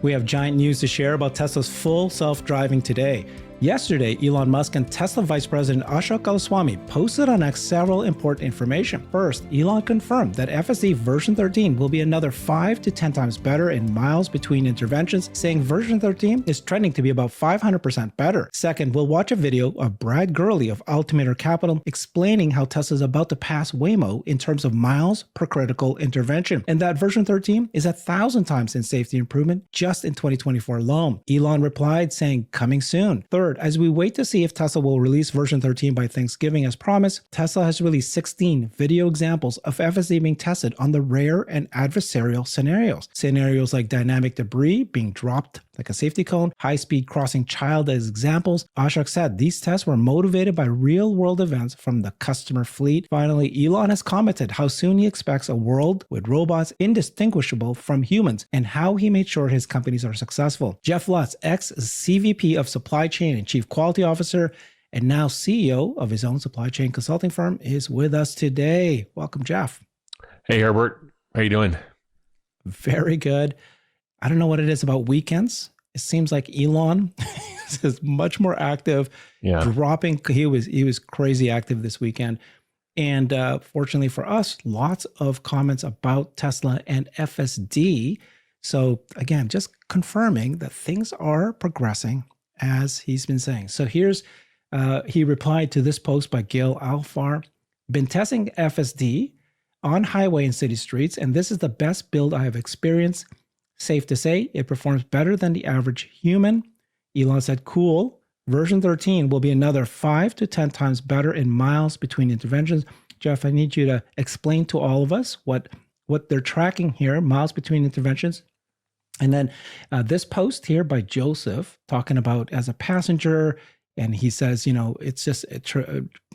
We have giant news to share about Tesla's full self-driving today. Yesterday, Elon Musk and Tesla Vice President Ashok Goswami posted on X several important information. First, Elon confirmed that FSD version 13 will be another 5 to 10 times better in miles between interventions, saying version 13 is trending to be about 500% better. Second, we'll watch a video of Brad Gurley of Altimeter Capital explaining how Tesla is about to pass Waymo in terms of miles per critical intervention, and that version 13 is 1,000 times in safety improvement just in 2024 alone. Elon replied saying, coming soon. Third, as we wait to see if Tesla will release version 13 by Thanksgiving as promised, Tesla has released 16 video examples of FSD being tested on the rare and adversarial scenarios. Scenarios like dynamic debris being dropped like a safety cone, high-speed crossing child as examples. Ashok said these tests were motivated by real-world events from the customer fleet. Finally, Elon has commented how soon he expects a world with robots indistinguishable from humans and how he made sure his companies are successful. Jeff Lutz, ex-CVP of Supply Chain and Chief Quality Officer, and now CEO of his own supply chain consulting firm, is with us today. Welcome, Jeff. Hey, Herbert. How you doing? Very good. I don't know what it is about weekends. It seems like Elon is much more active. Yeah. He was crazy active this weekend. And fortunately for us, lots of comments about Tesla and FSD. So again, just confirming that things are progressing as he's been saying. So here's, he replied to this post by Gail Alfar. Been testing FSD on highway and city streets, and this is the best build I have experienced. Safe to say, it performs better than the average human. Elon said, cool. Version 13 will be another 5 to 10 times better in miles between interventions. Jeff, I need you to explain to all of us what they're tracking here, miles between interventions. And then this post here by Joseph talking about as a passenger, and he says, you know, it's just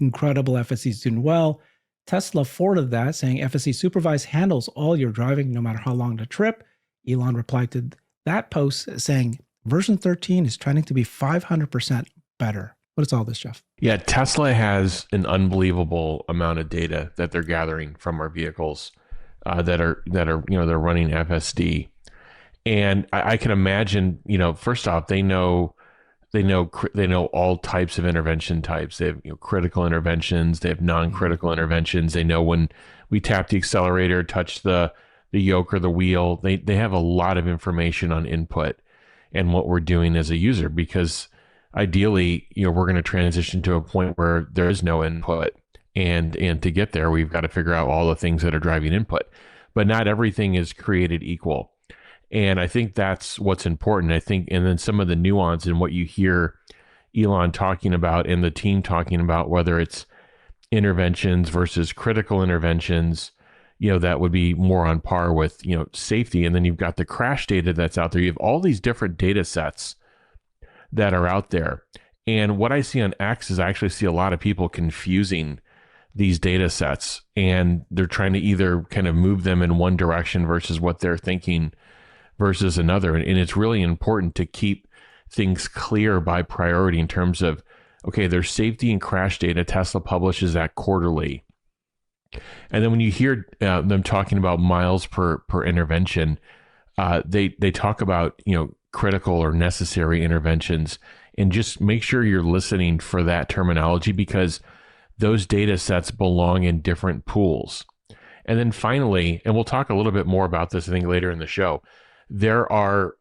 incredible. FSD is doing well. Tesla forwarded that saying FSD supervised handles all your driving, no matter how long the trip. Elon replied to that post saying version 13 is trending to be 500% better. What is all this, Jeff? Yeah, Tesla has an unbelievable amount of data that they're gathering from our vehicles that are they're running FSD, and I can imagine, first off, they know all types of intervention types. They have critical interventions. They have non-critical interventions. They know when we tap the accelerator, touch the yoke or the wheel. They have a lot of information on input and what we're doing as a user, because ideally, we're going to transition to a point where there is no input, and to get there, we've got to figure out all the things that are driving input. But not everything is created equal, and I think that's what's important. And then some of the nuance in what you hear Elon talking about and the team talking about, whether it's interventions versus critical interventions, that would be more on par with, safety. And then you've got the crash data that's out there. You have all these different data sets that are out there. And what I see on X is I actually see a lot of people confusing these data sets, and they're trying to either kind of move them in one direction versus what they're thinking versus another. And it's really important to keep things clear by priority in terms of, okay, there's safety and crash data. Tesla publishes that quarterly. And then when you hear them talking about miles per intervention, they talk about, critical or necessary interventions, and just make sure you're listening for that terminology, because those data sets belong in different pools. And then finally, and we'll talk a little bit more about this, I think, later in the show, there are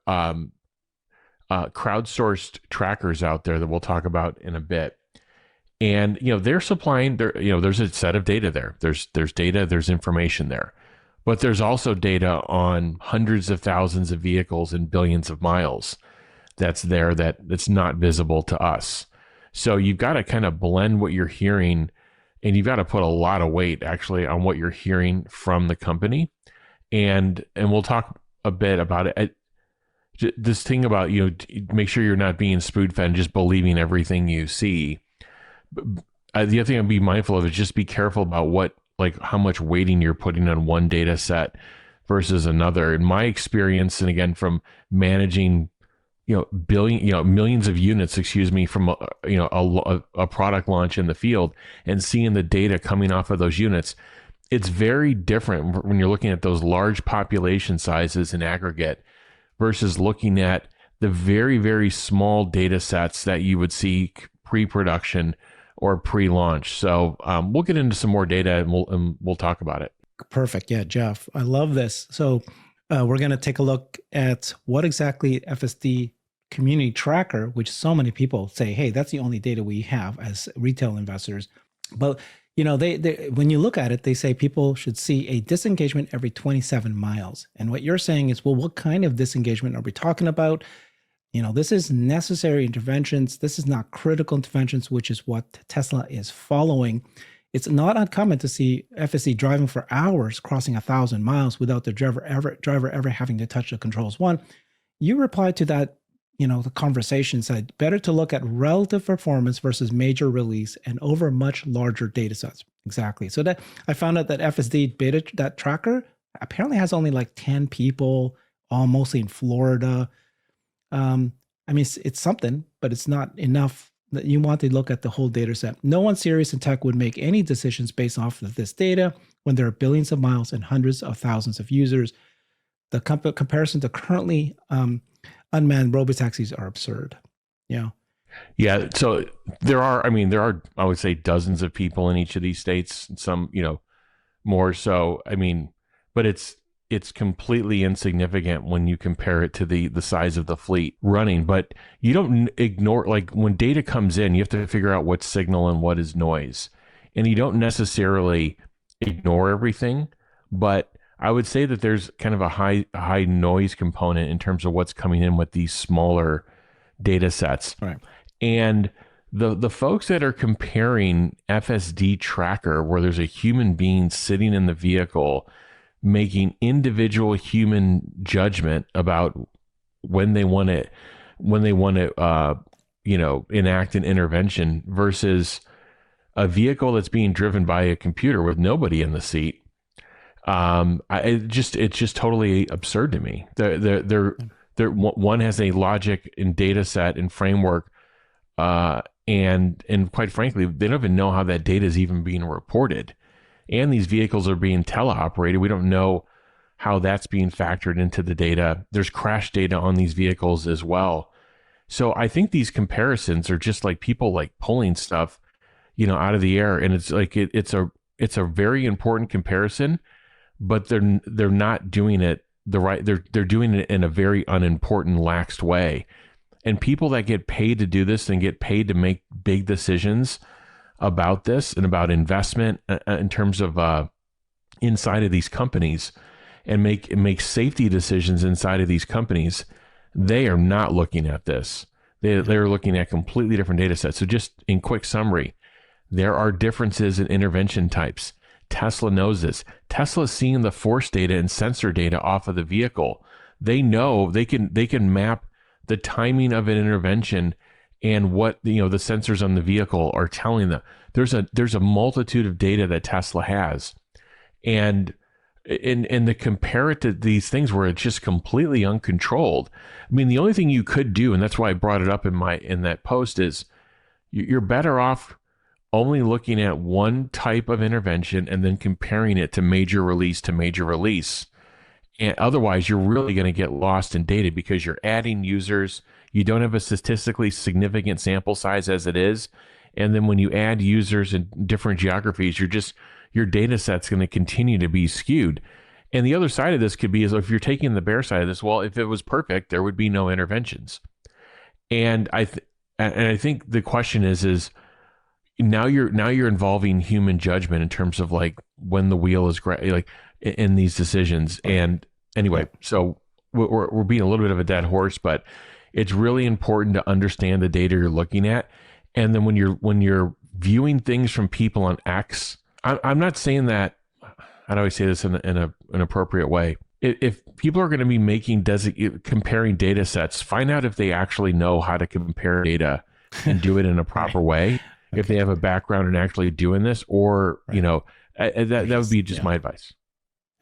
crowdsourced trackers out there that we'll talk about in a bit. And, they're supplying there's a set of data there. There's data, there's information there, but there's also data on hundreds of thousands of vehicles and billions of miles that's there that's not visible to us. So you've got to kind of blend what you're hearing, and you've got to put a lot of weight actually on what you're hearing from the company. And we'll talk a bit about it. This thing about, make sure you're not being spoon-fed and just believing everything you see. The other thing I'd be mindful of is just be careful about how much weighting you're putting on one data set versus another. In my experience, and again, from managing, millions of units, from a product launch in the field and seeing the data coming off of those units, it's very different when you're looking at those large population sizes in aggregate versus looking at the very, very small data sets that you would see pre-production or pre-launch. So we'll get into some more data and we'll talk about it. Perfect. Yeah, Jeff, I love this. So we're going to take a look at what exactly FSD Community Tracker, which so many people say, hey, that's the only data we have as retail investors. But they when you look at it, they say people should see a disengagement every 27 miles. And what you're saying is, well, what kind of disengagement are we talking about? This is necessary interventions. This is not critical interventions, which is what Tesla is following. It's not uncommon to see FSD driving for hours, crossing 1,000 miles without the driver ever having to touch the controls. One, you replied to that, the conversation said, better to look at relative performance versus major release and over much larger data sets. Exactly. So that I found out that FSD beta, that tracker, apparently has only like 10 people, all mostly in Florida. It's something, but it's not enough. That you want to look at the whole data set. No one serious in tech would make any decisions based off of this data when there are billions of miles and hundreds of thousands of users. The comparison to currently unmanned robotaxis are absurd. Yeah. Yeah. So there are, I would say dozens of people in each of these states, some, more so. But it's completely insignificant when you compare it to the size of the fleet running. But you don't ignore, like when data comes in, you have to figure out what's signal and what is noise. And you don't necessarily ignore everything, but I would say that there's kind of a high noise component in terms of what's coming in with these smaller data sets. Right. And the folks that are comparing FSD tracker, where there's a human being sitting in the vehicle making individual human judgment about when they want to enact an intervention versus a vehicle that's being driven by a computer with nobody in the seat. It's just totally absurd to me. One has a logic and data set and framework, and quite frankly, they don't even know how that data is even being reported. And these vehicles are being teleoperated. We don't know how that's being factored into the data. There's crash data on these vehicles as well. So I think these comparisons are just like people like pulling stuff, out of the air. And it's like it's a very important comparison, but they're not doing it the right. They're doing it in a very unimportant, laxed way. And people that get paid to do this and get paid to make big decisions about this and about investment in terms of inside of these companies and make safety decisions inside of these companies, they are not looking at this. They're looking at completely different data sets. So just in quick summary, there are differences in intervention types. Tesla knows this. Tesla's seeing the force data and sensor data off of the vehicle. They know they can map the timing of an intervention and what the sensors on the vehicle are telling them. There's a multitude of data that Tesla has, and to compare it to these things where it's just completely uncontrolled. The only thing you could do, and that's why I brought it up in that post, is you're better off only looking at one type of intervention and then comparing it to major release to major release. And otherwise, you're really going to get lost in data because you're adding users. You don't have a statistically significant sample size as it is. And then when you add users in different geographies, your data set's going to continue to be skewed. And the other side of this could be is if you're taking the bear side of this, well, if it was perfect, there would be no interventions. And I think the question is now you're involving human judgment in terms of like when the wheel is like in these decisions. And anyway, so we're being a little bit of a dead horse, but it's really important to understand the data you're looking at. And then when you're viewing things from people on X, I'm not saying that, how do I say this in an appropriate way? If people are going to be comparing data sets, find out if they actually know how to compare data and do it in a proper way. Okay. If they have a background in actually doing this, or, that would be just my advice.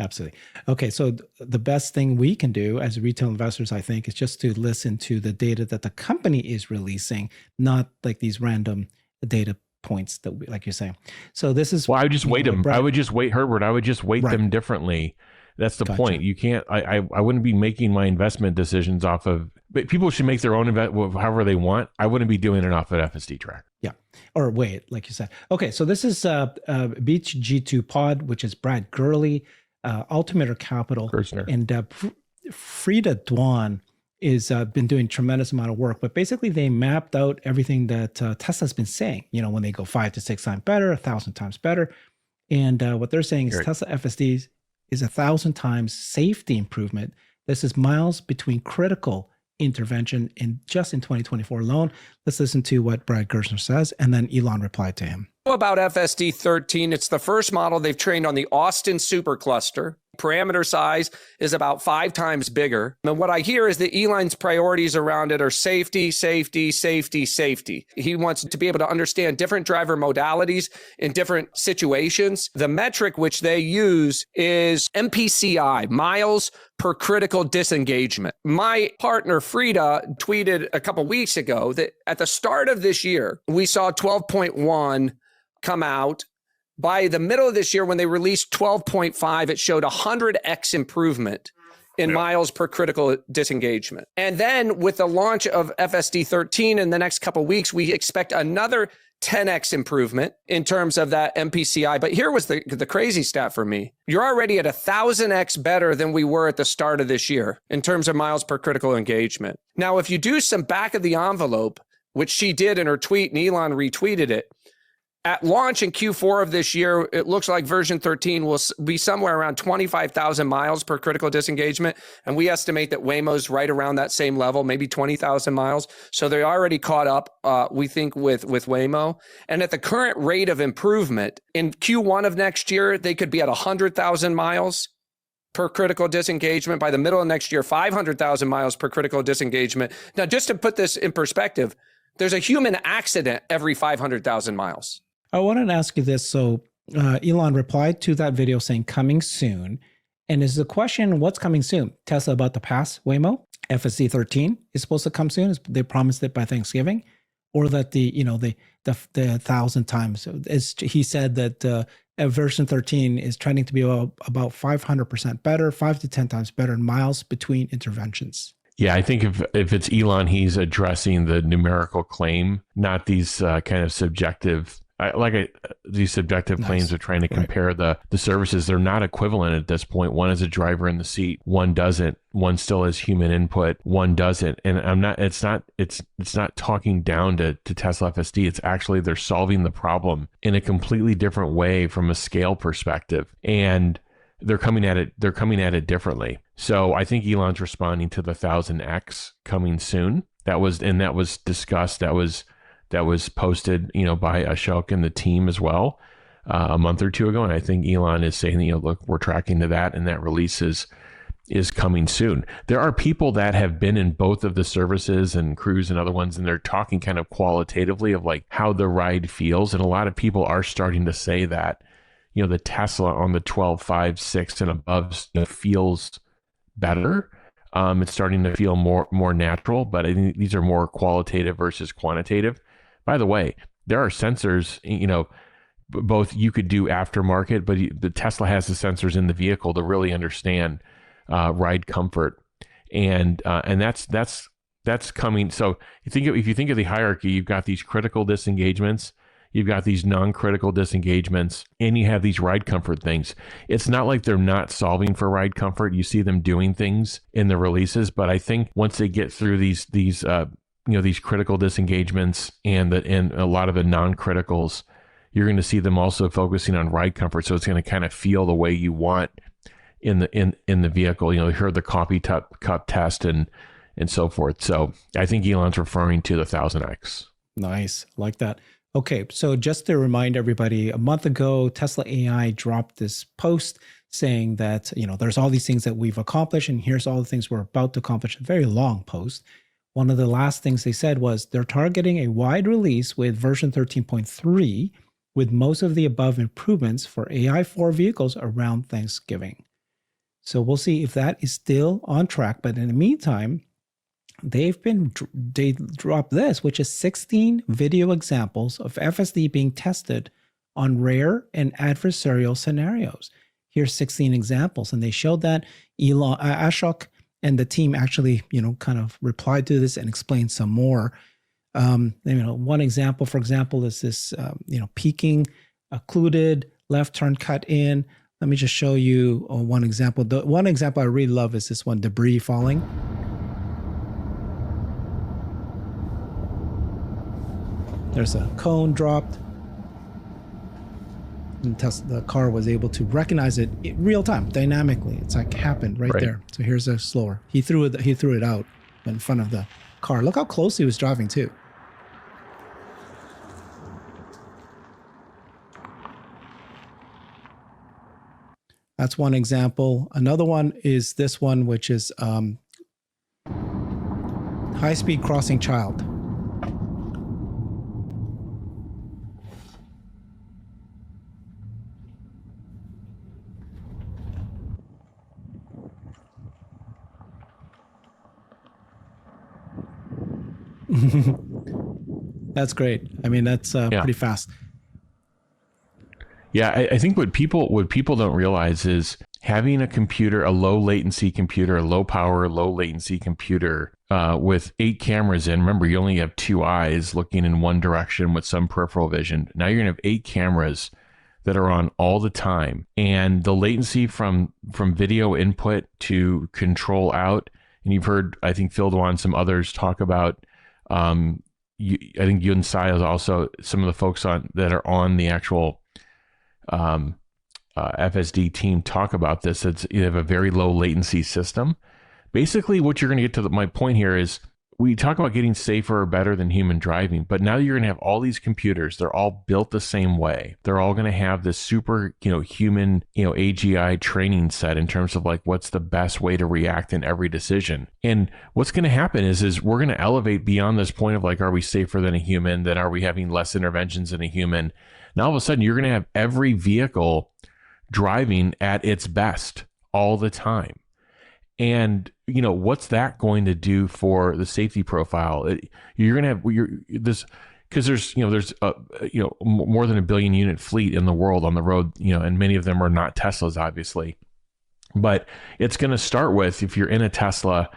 Absolutely. Okay. So the best thing we can do as retail investors, I think, is just to listen to the data that the company is releasing, not like these random data points that like you're saying. So this is, well, I would just weight them. I would just weight, Herbert. I would just weight them differently That's the Gotcha. point. You can't, I wouldn't be making my investment decisions off of, but people should make their own however they want. I wouldn't be doing it off of FSD track. Yeah. Or wait, like you said. Okay. So this is Beach G2 Pod, which is Brad Gurley, Altimeter Capital, Kirchner. and Frida Dwan is been doing tremendous amount of work, but basically they mapped out everything that Tesla's been saying, when they go 5 to 6 times better, 1,000 times better. And what they're saying is Tesla FSD is 1,000 times safety improvement. This is miles between critical intervention just in 2024 alone. Let's listen to what Brad Gerstner says, and then Elon replied to him. About FSD 13, it's the first model they've trained on the Austin supercluster. Parameter size is about 5 times bigger. And what I hear is that Elon's priorities around it are safety, safety, safety, safety. He wants to be able to understand different driver modalities in different situations. The metric which they use is MPCI, miles per critical disengagement. My partner Frida tweeted a couple weeks ago that at the start of this year, we saw 12.1 come out. By the middle of this year, when they released 12.5, it showed 100x improvement in miles per critical disengagement. And then with the launch of FSD 13 in the next couple of weeks, we expect another 10x improvement in terms of that MPCI. But here was the crazy stat for me. You're already at 1,000x better than we were at the start of this year in terms of miles per critical engagement. Now, if you do some back of the envelope, which she did in her tweet and Elon retweeted it, at launch in Q4 of this year, it looks like version 13 will be somewhere around 25,000 miles per critical disengagement. And we estimate that Waymo's right around that same level, maybe 20,000 miles. So they're already caught up, we think, with Waymo. And at the current rate of improvement, in Q1 of next year, they could be at 100,000 miles per critical disengagement. By the middle of next year, 500,000 miles per critical disengagement. Now, just to put this in perspective, there's a human accident every 500,000 miles. I wanted to ask you this. So Elon replied to that video saying coming soon. And is the question, what's coming soon? Tesla about to pass Waymo? FSD 13 is supposed to come soon. They promised it by Thanksgiving. Or that the 1,000 times. He said that version 13 is trending to be about 500% better, 5 to 10 times better in miles between interventions. Yeah, I think if it's Elon, he's addressing the numerical claim, not these kind of subjective these subjective claims of trying to compare the services. They're not equivalent at this point. One is a driver in the seat, one doesn't. One still has human input, one doesn't. And it's not talking down to Tesla FSD. It's actually they're solving the problem in a completely different way from a scale perspective. And they're coming at it differently. So I think Elon's responding to the 1,000x coming soon. That was discussed. That was posted, by Ashok and the team as well a month or two ago. And I think Elon is saying, look, we're tracking to that, and that release is coming soon. There are people that have been in both of the services and Cruise and other ones, and they're talking kind of qualitatively of like how the ride feels. And a lot of people are starting to say that, the Tesla on the 12, 5, 6 and above feels better. It's starting to feel more natural, but I think these are more qualitative versus quantitative. By the way, there are sensors, both you could do aftermarket, but the Tesla has the sensors in the vehicle to really understand ride comfort, and that's coming. So if you think of the hierarchy, you've got these critical disengagements, you've got these non-critical disengagements, and you have these ride comfort things. It's not like they're not solving for ride comfort. You see them doing things in the releases, but I think once they get through these critical disengagements and a lot of the non-criticals, you're going to see them also focusing on ride comfort. So it's going to kind of feel the way you want in the vehicle. You heard the coffee cup test and so forth. So I think Elon's referring to the 1,000x. Nice, like that. Okay, so just to remind everybody, a month ago, Tesla AI dropped this post saying that there's all these things that we've accomplished, and here's all the things we're about to accomplish. A very long post. One of the last things they said was they're targeting a wide release with version 13.3 with most of the above improvements for AI4 vehicles around Thanksgiving. So we'll see if that is still on track. But in the meantime, they dropped this, which is 16 video examples of FSD being tested on rare and adversarial scenarios. Here's 16 examples. And they showed that. Ashok and the team actually, kind of replied to this and explained some more. One example, for example, is this, peaking, occluded, left turn cut in. Let me just show you one example. The one example I really love is this one, debris falling. There's a cone dropped. And the car was able to recognize it in real time, dynamically. It's like happened right there. So here's a slower. He threw it out in front of the car. Look how close he was driving too. That's one example. Another one is this one, which is high-speed crossing child. That's great. I mean, that's pretty fast. Yeah, I think what people don't realize is having a computer, a low latency computer, a low power, low latency computer with 8 cameras in. Remember, you only have 2 eyes looking in one direction with some peripheral vision. Now you're gonna have 8 cameras that are on all the time, and the latency from video input to control out. And you've heard, I think, Phil Dewan, some others talk about. I think Yun Sai is also some of the folks that are on the actual FSD team talk about this. You have a very low latency system. Basically, what you're going to get to my point here is we talk about getting safer or better than human driving, but now you're going to have all these computers. They're all built the same way. They're all going to have this super, human, AGI training set in terms of like what's the best way to react in every decision. And what's going to happen is we're going to elevate beyond this point of like, are we safer than a human? Then are we having less interventions than a human? Now all of a sudden you're going to have every vehicle driving at its best all the time. And what's that going to do for the safety profile? You're going to have this, because there's more than 1 billion unit fleet in the world on the road, and many of them are not Teslas, obviously. But it's going to start with, if you're in a Tesla,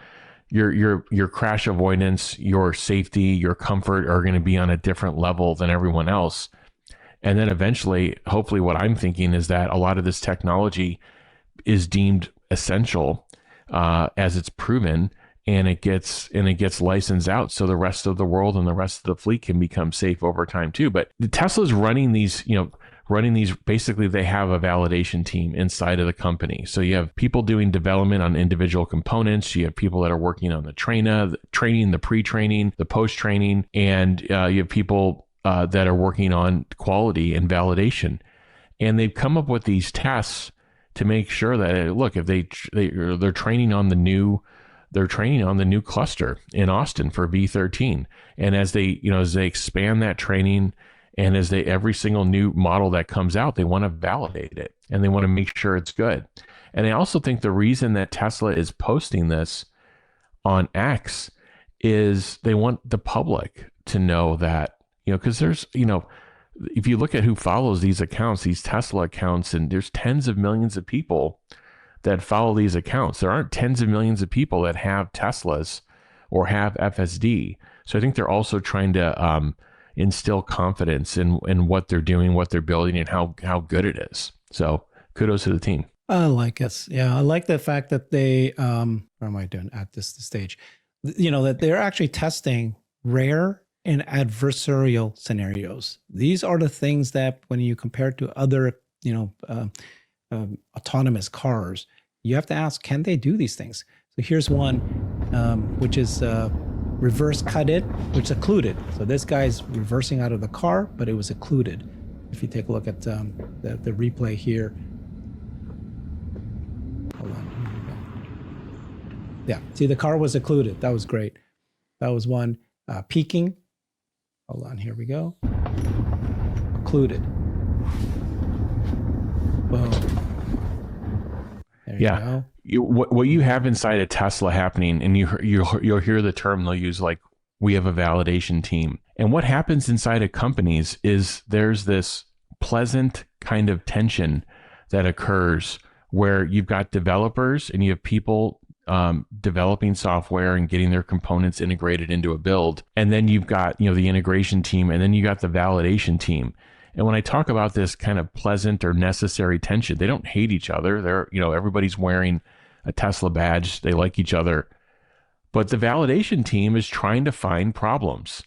your crash avoidance, your safety, your comfort are going to be on a different level than everyone else. And then eventually, hopefully, what I'm thinking is that a lot of this technology is deemed essential as it's proven, and it gets licensed out, so the rest of the world and the rest of the fleet can become safe over time too. But the Tesla's running these, basically they have a validation team inside of the company. So you have people doing development on individual components. You have people that are working on the training, the pre-training, the post-training, and you have people that are working on quality and validation. And they've come up with these tests to make sure that, look, if they're training on the new cluster in Austin for V13, and as they expand that training, and as every single new model that comes out, they want to validate it and they want to make sure it's good. And I also think the reason that Tesla is posting this on X is they want the public to know that, because there's, if you look at who follows these accounts, these Tesla accounts, and there's tens of millions of people that follow these accounts. There aren't tens of millions of people that have Teslas or have FSD. So I think they're also trying to instill confidence in what they're doing, what they're building, and how good it is. So kudos to the team. I like it. Yeah, I like the fact that they, what am I doing at this stage? That they're actually testing rare and adversarial scenarios. These are the things that when you compare to other, autonomous cars, you have to ask, can they do these things? So here's one, which is reverse cut it, which is occluded. So this guy's reversing out of the car, but it was occluded. If you take a look at the replay here. Hold on. Yeah, see, the car was occluded. That was great. That was one. Peaking. Hold on, here we go. Occluded. Boom. There you go. What you have inside a Tesla happening, and you'll hear the term they'll use, like, we have a validation team. And what happens inside of companies is there's this pleasant kind of tension that occurs where you've got developers and you have people developing software and getting their components integrated into a build. And then you've got, the integration team, and then you got the validation team. And when I talk about this kind of pleasant or necessary tension, they don't hate each other. They're, everybody's wearing a Tesla badge. They like each other. But the validation team is trying to find problems,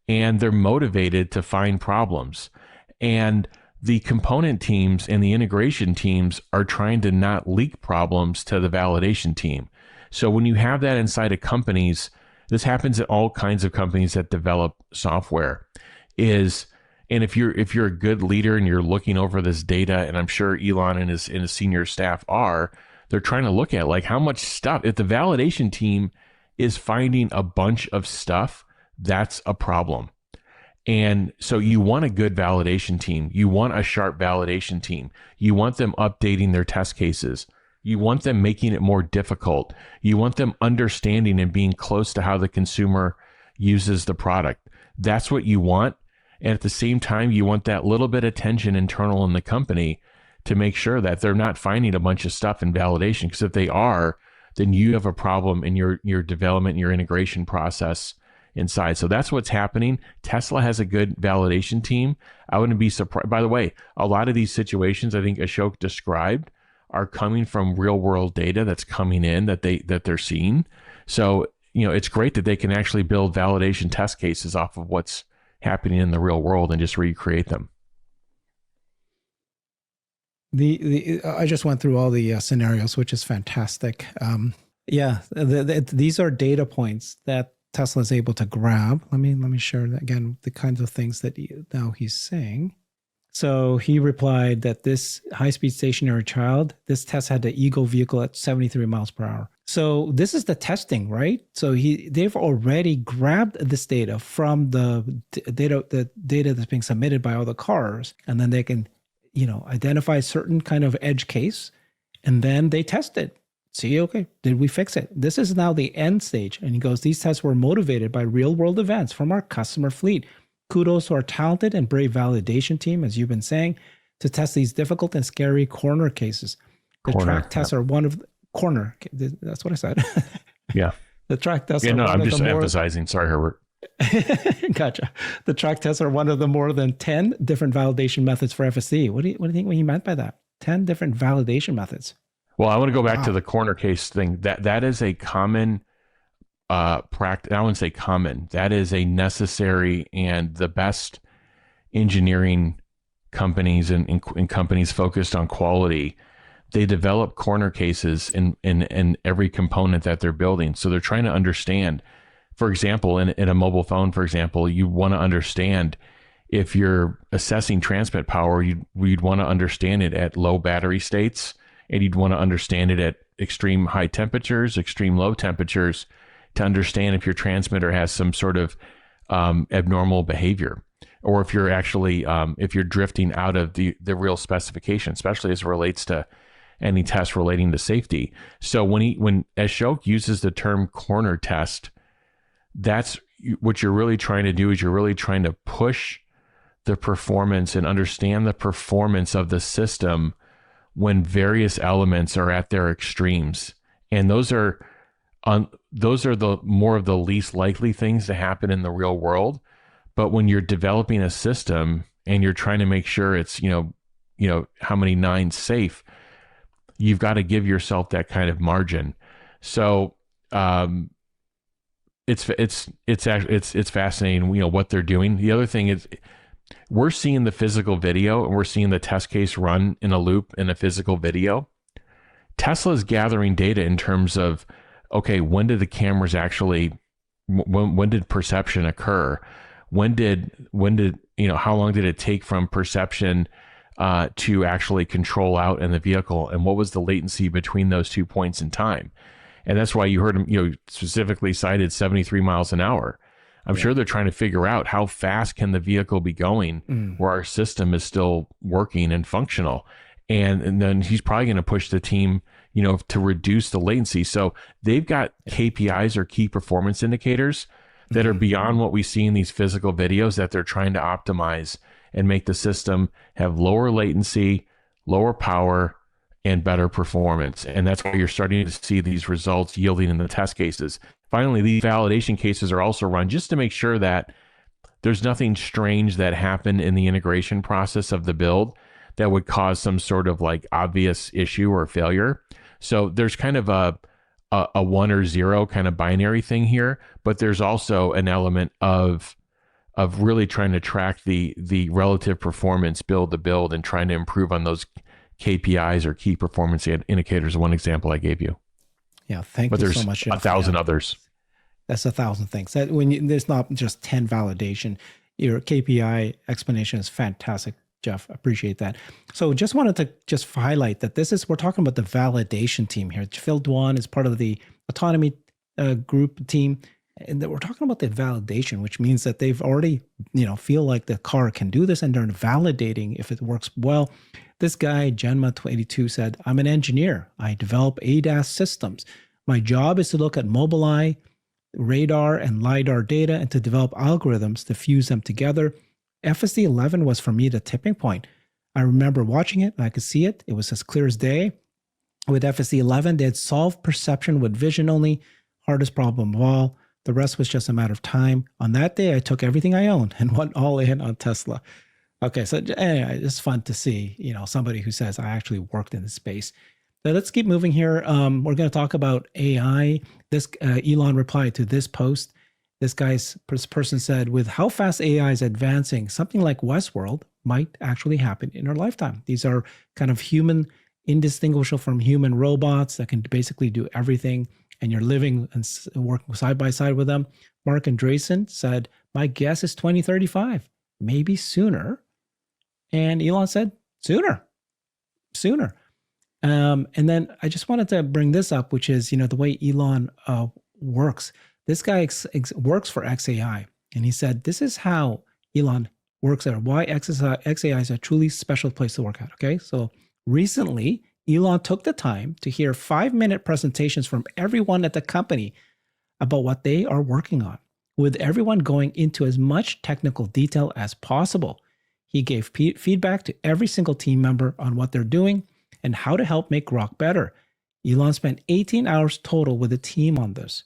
and they're motivated to find problems. And the component teams and the integration teams are trying to not leak problems to the validation team. So when you have that inside of companies, this happens at all kinds of companies that develop software, and if you're a good leader and you're looking over this data, and I'm sure Elon and his senior staff they're trying to look at like how much stuff. If the validation team is finding a bunch of stuff, that's a problem. And so you want a good validation team. You want a sharp validation team. You want them updating their test cases. You want them making it more difficult. You want them understanding and being close to how the consumer uses the product. That's what you want. And at the same time, you want that little bit of tension internal in the company to make sure that they're not finding a bunch of stuff in validation. Because if they are, then you have a problem in your development and your integration process inside. So that's what's happening. Tesla has a good validation team. I wouldn't be surprised. By the way, a lot of these situations I think Ashok described are coming from real world data that's coming in that they're seeing. So, it's great that they can actually build validation test cases off of what's happening in the real world and just recreate them. I just went through all the scenarios, which is fantastic. These are data points that Tesla is able to grab. Let me share that again, the kinds of things that now he's saying. So he replied that this high-speed stationary child, this test had the Eagle vehicle at 73 miles per hour. So this is the testing, right? So they've already grabbed this data from the data that's being submitted by all the cars, and then they can, identify a certain kind of edge case, and then they test it. See, okay, did we fix it? This is now the end stage. And he goes, these tests were motivated by real-world events from our customer fleet. Kudos to our talented and brave validation team, as you've been saying, to test these difficult and scary corner cases. The track tests are one of the corner. That's what I said. Yeah. The track tests are I'm just emphasizing. Sorry, Herbert. Gotcha. The track tests are one of the more than 10 different validation methods for FSD. What do you think he meant by that? 10 different validation methods. Well, I want to go back to the corner case thing. That is a common practice. I wouldn't say common. That is a necessary, and the best engineering companies and companies focused on quality, they develop corner cases in every component that they're building. So they're trying to understand, for example, in a mobile phone, for example, you want to understand if you're assessing transmit power, you'd want to understand it at low battery states, and you'd want to understand it at extreme high temperatures, extreme low temperatures, to understand if your transmitter has some sort of abnormal behavior, or if you're actually if you're drifting out of the real specification, especially as it relates to any test relating to safety. So when Ashok uses the term corner test, that's what you're really trying to do. Is you're really trying to push the performance and understand the performance of the system when various elements are at their extremes, and those are the more of the least likely things to happen in the real world. But when you're developing a system and you're trying to make sure it's how many nines safe, you've got to give yourself that kind of margin. So it's fascinating what they're doing. The other thing is, we're seeing the physical video and we're seeing the test case run in a loop in a physical video. Tesla's gathering data in terms of, okay, when did the cameras actually, when did perception occur? When did how long did it take from perception to actually control out in the vehicle? And what was the latency between those 2 points in time? And that's why you heard him, specifically cited 73 miles an hour. I'm sure they're trying to figure out how fast can the vehicle be going where our system is still working and functional. And then he's probably going to push the team, to reduce the latency. So they've got KPIs or key performance indicators that are beyond what we see in these physical videos that they're trying to optimize and make the system have lower latency, lower power, and better performance. And that's why you're starting to see these results yielding in the test cases. Finally, these validation cases are also run just to make sure that there's nothing strange that happened in the integration process of the build that would cause some sort of like obvious issue or failure. So there's kind of a 1 or 0 kind of binary thing here, but there's also an element of really trying to track the relative performance build to build and trying to improve on those KPIs or key performance indicators. One example I gave you. Yeah, thank you so much, Jeff. 1,000 others. That's 1,000 things. That there's not just 10 validation. Your KPI explanation is fantastic, Jeff. Appreciate that. So just wanted to just highlight that we're talking about the validation team here. Phil Dwan is part of the autonomy group team, and that we're talking about the validation, which means that they've already, feel like the car can do this, and they're validating if it works well. This guy, Genma22, said, "I'm an engineer. I develop ADAS systems. My job is to look at Mobileye, radar, and LiDAR data and to develop algorithms to fuse them together. FSD 11 was for me the tipping point. I remember watching it and I could see it. It was as clear as day. With FSD 11, they had solved perception with vision only, hardest problem of all. The rest was just a matter of time. On that day, I took everything I owned and went all in on Tesla." Okay, so anyway, it's fun to see, somebody who says, I actually worked in this space. So let's keep moving here. We're going to talk about AI. This Elon replied to this post. This person said, with how fast AI is advancing, something like Westworld might actually happen in our lifetime. These are kind of human, indistinguishable from human robots that can basically do everything, and you're living and working side by side with them. Mark Andreessen said, my guess is 2035, maybe sooner. And Elon said, sooner. And then I just wanted to bring this up, which is, the way Elon works. This guy works for XAI. And he said, this is how Elon works at why XAI is a truly special place to work at. Okay. So recently, Elon took the time to hear 5-minute presentations from everyone at the company about what they are working on, with everyone going into as much technical detail as possible. He gave feedback to every single team member on what they're doing and how to help make Grok better. Elon spent 18 hours total with the team on this.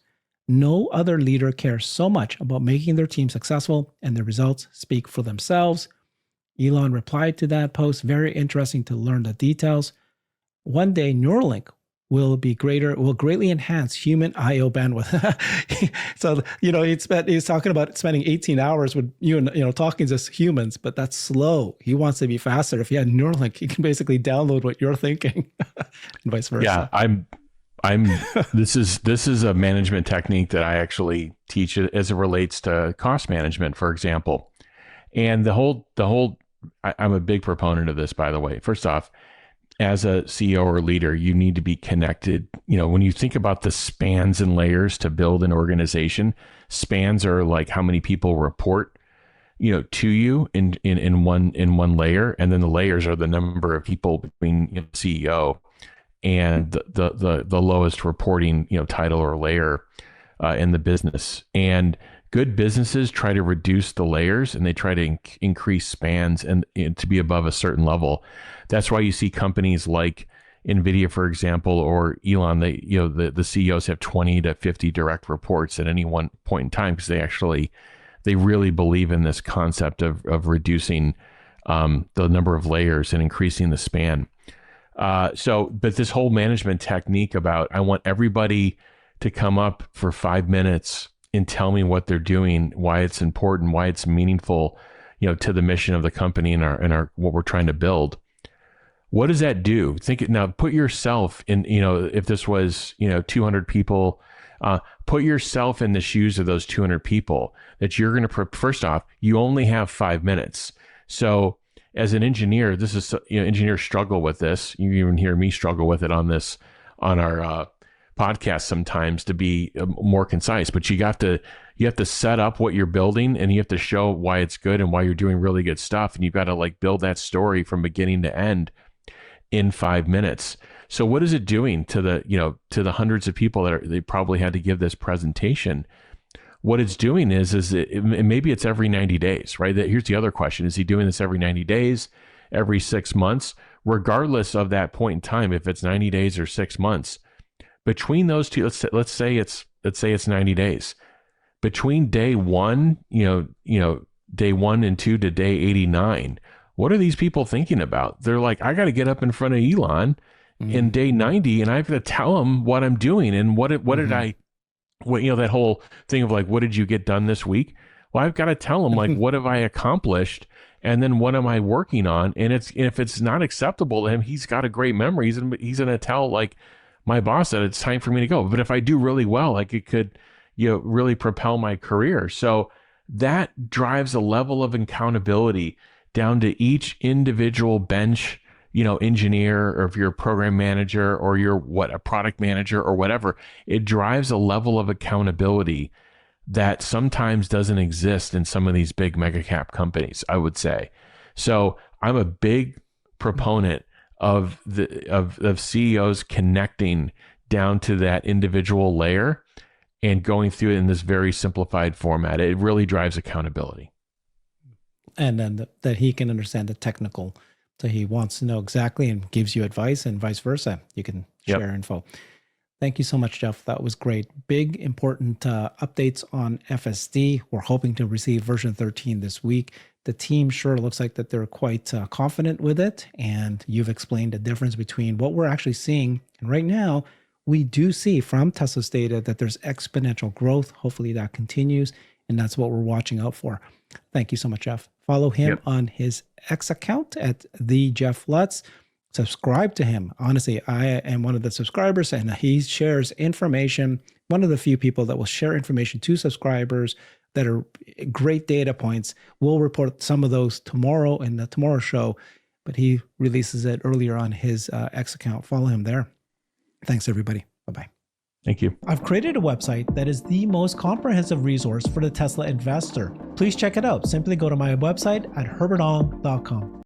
No other leader cares so much about making their team successful, and the results speak for themselves. Elon replied to that post, very interesting to learn the details. One day, Neuralink will greatly enhance human I/O bandwidth. So, he's talking about spending 18 hours with you and, talking as humans, but that's slow. He wants to be faster. If he had Neuralink, he can basically download what you're thinking and vice versa. Yeah, this is a management technique that I actually teach as it relates to cost management, for example. And I'm a big proponent of this, by the way. First off, as a CEO or leader, you need to be connected. When you think about the spans and layers to build an organization, spans are like how many people report, to you in one layer, and then the layers are the number of people between CEO and the lowest reporting title or layer in the business. And good businesses try to reduce the layers, and they try to increase spans and to be above a certain level. That's why you see companies like NVIDIA, for example, or Elon. The CEOs have 20 to 50 direct reports at any one point in time, because they really believe in this concept of reducing the number of layers and increasing the span. But this whole management technique about, I want everybody to come up for 5 minutes and tell me what they're doing, why it's important, why it's meaningful, to the mission of the company and our what we're trying to build. What does that do? Now, put yourself in, if this was, 200 people, put yourself in the shoes of those 200 people that you're going to, first off, you only have 5 minutes. So as an engineer, this is, engineers struggle with this. You even hear me struggle with it on our podcast sometimes, to be more concise, but you have to set up what you're building, and you have to show why it's good and why you're doing really good stuff. And you've got to build that story from beginning to end in 5 minutes. So what is it doing to the hundreds of people they probably had to give this presentation? What it's doing is maybe it's every 90 days, right? Here's the other question. Is he doing this every 90 days, every 6 months? regardless of that point in time, if it's 90 days or 6 months, between those two, let's say it's 90 days. Between day one, day 1 and 2 to day 89, what are these people thinking about? They're like, I got to get up in front of Elon in day 90, and I have to tell him what I'm doing and what did I, that whole thing of like, what did you get done this week? Well, I've got to tell him like, what have I accomplished? And then what am I working on? And if it's not acceptable to him, he's got a great memory. He's going to tell like my boss that it's time for me to go. But if I do really well, like it could, really propel my career. So that drives a level of accountability down to each individual bench, engineer, or if you're a program manager or you're a product manager or whatever. It drives a level of accountability that sometimes doesn't exist in some of these big mega cap companies, I would say. So I'm a big proponent of CEOs connecting down to that individual layer and going through it in this very simplified format. It really drives accountability. And then that he can understand the technical. So he wants to know exactly and gives you advice, and vice versa. You can share info. Thank you so much, Jeff. That was great. Big, important updates on FSD. We're hoping to receive version 13 this week. The team sure looks like that they're quite confident with it. And you've explained the difference between what we're actually seeing. And right now, we do see from Tesla's data that there's exponential growth. Hopefully that continues. And that's what we're watching out for. Thank you so much, Jeff. Follow him on his X account at the Jeff Lutz. Subscribe to him. Honestly, I am one of the subscribers, and he shares information. One of the few people that will share information to subscribers that are great data points. We'll report some of those tomorrow in the Tomorrow Show, but he releases it earlier on his X account. Follow him there. Thanks, everybody. Bye-bye. Thank you. I've created a website that is the most comprehensive resource for the Tesla investor. Please check it out. Simply go to my website at herbertong.com.